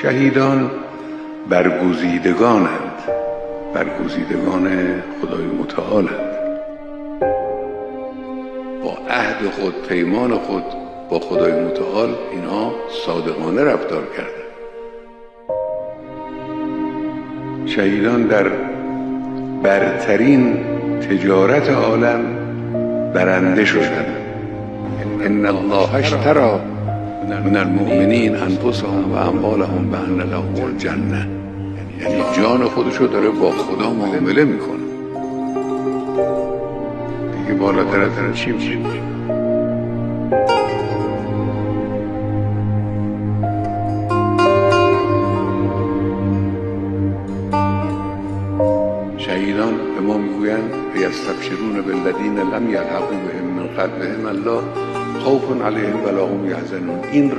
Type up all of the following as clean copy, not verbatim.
شهیدان برگزیدگانند، برگزیدگان خدای متعالند. با عهد خود، پیمان خود با خدای متعال اینها صادقانه رفتار کردند. شهیدان در برترین تجارت عالم برنده شدند. ان الله اشتری من المؤمنین انفسهم و اموالهم بأن لهم الجنه، یعنی جان خودشو داره با خدا معامله میکنه. دیگه بالاتر از این چی میشه؟ شهیدان به ما میگویند یستبشرون بالذین لم یلحقوا بهم من خلفهم الله خوف علیهم ولا هم یحزنون. این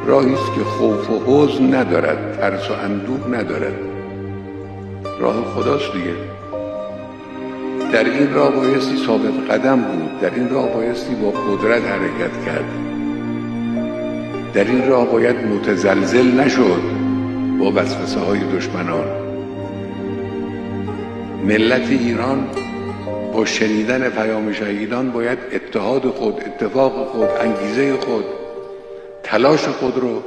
راهی است که خوف و حزن ندارد، ترس و اندوه ندارد. راه خداست دیگه. در این راه بایستی ثابت قدم بود، در این راه بایستی با قدرت حرکت کرد، در این راه باید متزلزل نشد با وسوسه های دشمنان. ملت ایران با شنیدن پیام شهیدان باید اتحاد خود، اتفاق خود، انگیزه خود، تلاش خود رو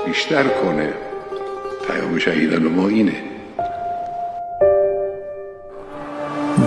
بیشتر کنه. پیام شهیدان ما اینه.